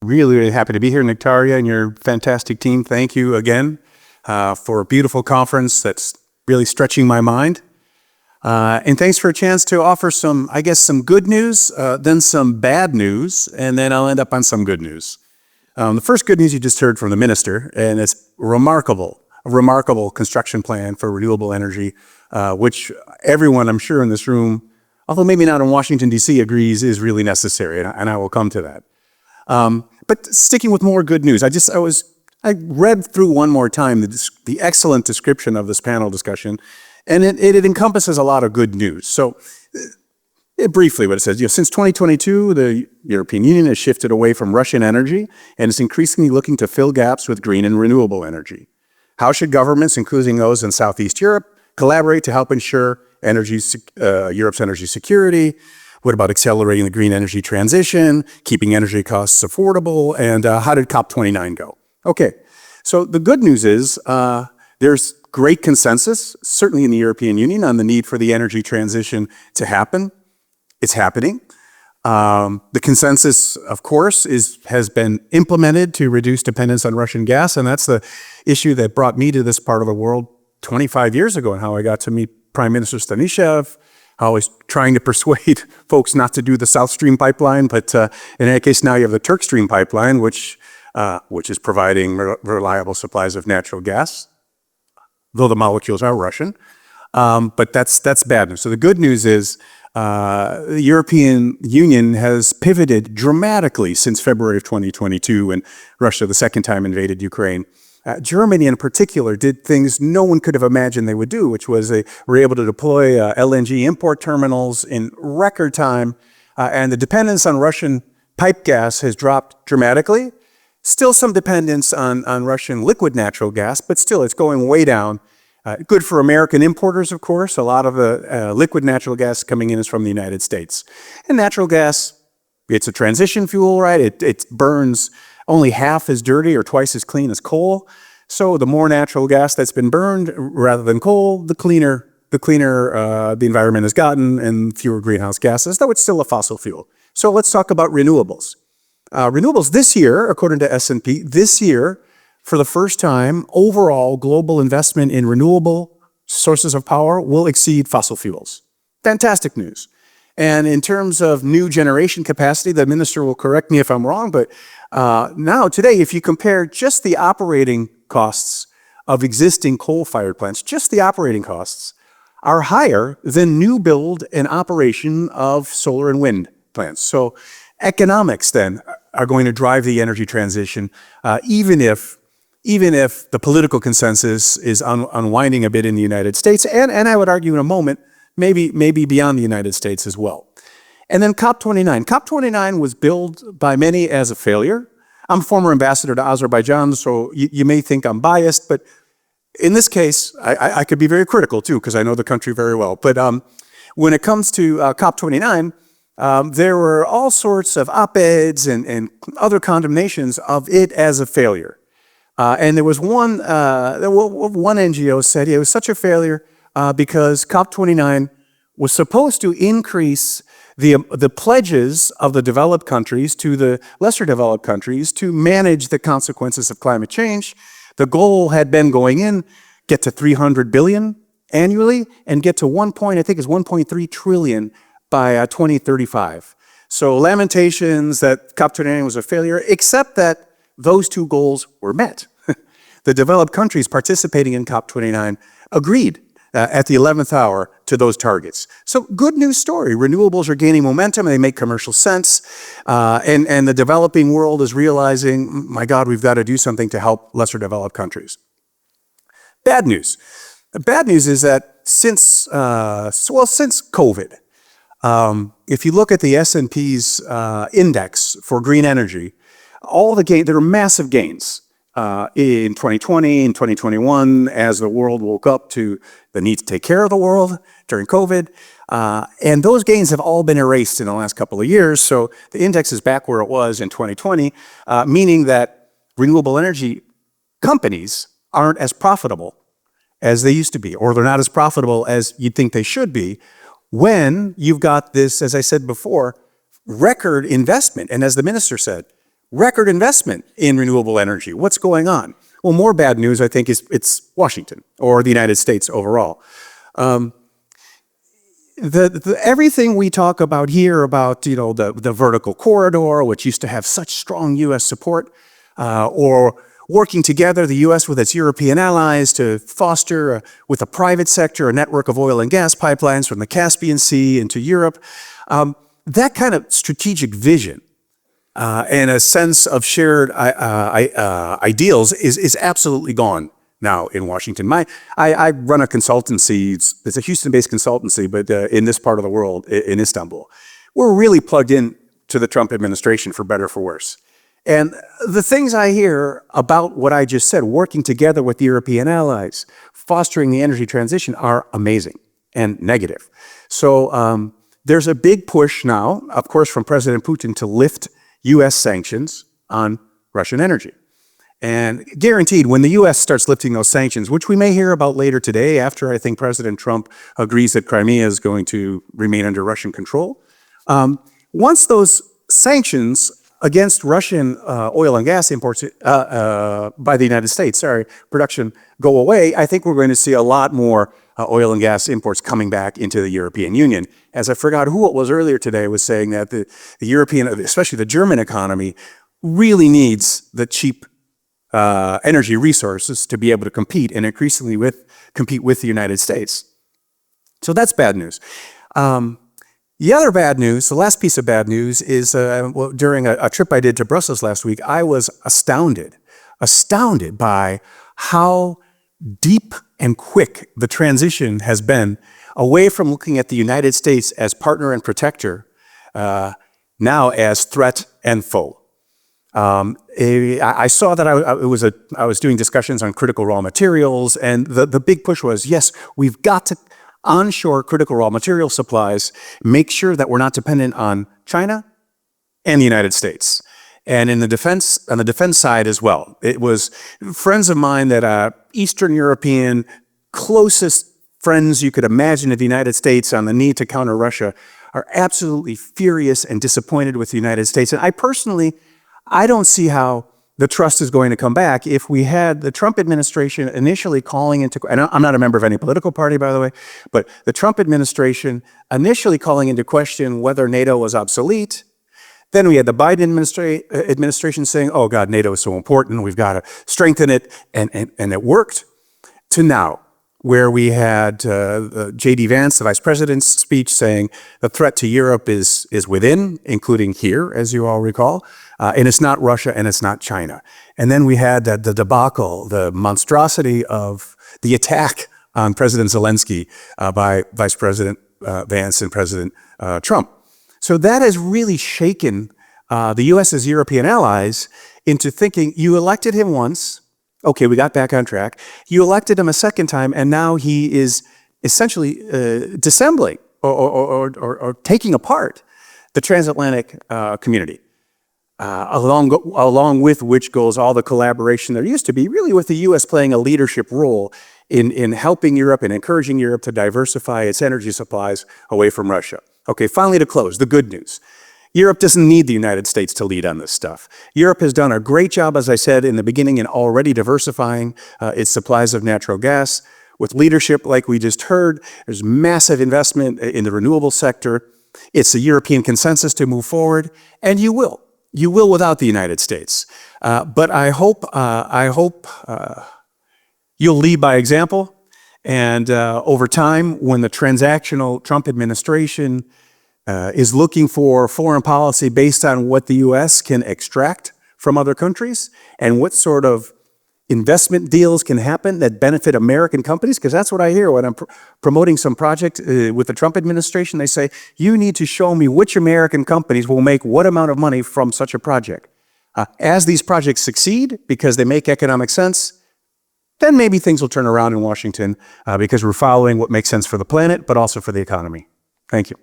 Really happy to be here, Nectaria, and your fantastic team. Thank you again for a beautiful conference that's really stretching my mind. And thanks for a chance to offer some good news, then some bad news, and then I'll end up on some good news. The first good news you just heard from the minister, and it's a remarkable construction plan for renewable energy, which everyone, I'm sure, in this room, although maybe not in Washington, D.C., agrees is really necessary, and I will come to that. But sticking with more good news, I read through one more time the excellent description of this panel discussion, and it encompasses a lot of good news. So briefly what it says, since 2022, the European Union has shifted away from Russian energy and is increasingly looking to fill gaps with green and renewable energy. How should governments, including those in Southeast Europe, collaborate to help ensure Europe's energy security? What about accelerating the green energy transition, keeping energy costs affordable, and how did COP29 go? Okay, so the good news is there's great consensus, certainly in the European Union, on the need for the energy transition to happen. It's happening. The consensus, of course, has been implemented to reduce dependence on Russian gas, and that's the issue that brought me to this part of the world 25 years ago, and how I got to meet Prime Minister Stanishev. Always trying to persuade folks not to do the South Stream pipeline, but in any case, now you have the Turk Stream pipeline, which is providing reliable supplies of natural gas, though the molecules are Russian. But that's bad news. So the good news is the European Union has pivoted dramatically since February of 2022, when Russia the second time invaded Ukraine. Germany in particular did things no one could have imagined they would do, which was they were able to deploy LNG import terminals in record time, and the dependence on Russian pipe gas has dropped dramatically. Still some dependence on Russian liquid natural gas, but still it's going way down. Good for American importers, of course. A lot of the liquid natural gas coming in is from the United States. And natural gas, it's a transition fuel, right? It burns only half as dirty or twice as clean as coal. So the more natural gas that's been burned rather than coal, the cleaner the environment has gotten, and fewer greenhouse gases, though it's still a fossil fuel. So let's talk about renewables. Renewables this year, according to S&P, for the first time, overall global investment in renewable sources of power will exceed fossil fuels. Fantastic news. And in terms of new generation capacity, the minister will correct me if I'm wrong, but now today, if you compare just the operating costs of existing coal-fired plants, just the operating costs are higher than new build and operation of solar and wind plants. So economics then are going to drive the energy transition, even if the political consensus is unwinding a bit in the United States, and I would argue in a moment, maybe beyond the United States as well. And then COP29. COP29 was billed by many as a failure. I'm former ambassador to Azerbaijan, so you may think I'm biased, but in this case, I could be very critical too, because I know the country very well. But when it comes to COP29, there were all sorts of op-eds and other condemnations of it as a failure. And there was one NGO said it was such a failure because COP29 was supposed to increase the pledges of the developed countries to the lesser developed countries to manage the consequences of climate change. The goal had been going in, get to 300 billion annually and get to 1.3 trillion by 2035. So lamentations that COP29 was a failure, except that those two goals were met. The developed countries participating in COP29 agreed at the 11th hour to those targets. So good news story. Renewables are gaining momentum and they make commercial sense. And the developing world is realizing, my God, we've got to do something to help lesser developed countries. Bad news. The bad news is that since COVID, if you look at the S&P's index for green energy, there are massive gains in 2020 and 2021 as the world woke up to the need to take care of the world during COVID. And those gains have all been erased in the last couple of years. So the index is back where it was in 2020, meaning that renewable energy companies aren't as profitable as they used to be, or they're not as profitable as you'd think they should be when you've got this, as I said before, record investment. And as the minister said, record investment in renewable energy. What's going on? Well, more bad news, I think, is it's Washington or the United States overall. Everything we talk about here about, the vertical corridor, which used to have such strong U.S. support, or working together, the U.S. with its European allies to foster, with the private sector, a network of oil and gas pipelines from the Caspian Sea into Europe. That kind of strategic vision and a sense of shared ideals is absolutely gone now in Washington. I run a consultancy. It's a Houston-based consultancy, but in this part of the world, in Istanbul. We're really plugged in to the Trump administration, for better or for worse. And the things I hear about what I just said, working together with the European allies, fostering the energy transition, are amazing and negative. So there's a big push now, of course, from President Putin to lift U.S. sanctions on Russian energy. And guaranteed, when the U.S. starts lifting those sanctions, which we may hear about later today after I think President Trump agrees that Crimea is going to remain under Russian control, once those sanctions against Russian oil and gas imports by the United States, production go away, I think we're going to see a lot more oil and gas imports coming back into the European Union. As I forgot who it was earlier today was saying that the European, especially the German economy, really needs the cheap energy resources to be able to compete and increasingly compete with the United States. So that's bad news. The other bad news, the last piece of bad news is during a trip I did to Brussels last week, I was astounded by how deep and quick the transition has been away from looking at the United States as partner and protector, now as threat and foe. I saw that I was doing discussions on critical raw materials, and the big push was, yes, we've got to onshore critical raw material supplies, make sure that we're not dependent on China and the United States. And on the defense side as well. It was friends of mine that Eastern European, closest friends you could imagine of the United States on the need to counter Russia, are absolutely furious and disappointed with the United States. And I don't see how the trust is going to come back if we had the Trump administration initially calling into, and I'm not a member of any political party, by the way, but the Trump administration initially calling into question whether NATO was obsolete. Then we had the Biden administration saying, oh God, NATO is so important, we've got to strengthen it, and it worked, to now, where we had J.D. Vance, the vice president's speech, saying the threat to Europe is within, including here, as you all recall, and it's not Russia and it's not China. And then we had the debacle, the monstrosity of the attack on President Zelensky by Vice President Vance and President Trump. So that has really shaken the U.S.'s European allies into thinking, you elected him once, okay, we got back on track. You elected him a second time, and now he is essentially dissembling or taking apart the transatlantic community, along with which goes all the collaboration there used to be, really with the U.S. playing a leadership role in helping Europe and encouraging Europe to diversify its energy supplies away from Russia. Okay, finally to close, the good news. Europe doesn't need the United States to lead on this stuff. Europe has done a great job, as I said in the beginning, in already diversifying its supplies of natural gas. With leadership like we just heard, there's massive investment in the renewable sector. It's a European consensus to move forward, and you will. You will without the United States. But I hope you'll lead by example, and over time, when the transactional Trump administration is looking for foreign policy based on what the U.S. can extract from other countries and what sort of investment deals can happen that benefit American companies, because that's what I hear when I'm promoting some project with the Trump administration. They say, you need to show me which American companies will make what amount of money from such a project. As these projects succeed, because they make economic sense, then maybe things will turn around in Washington because we're following what makes sense for the planet, but also for the economy. Thank you.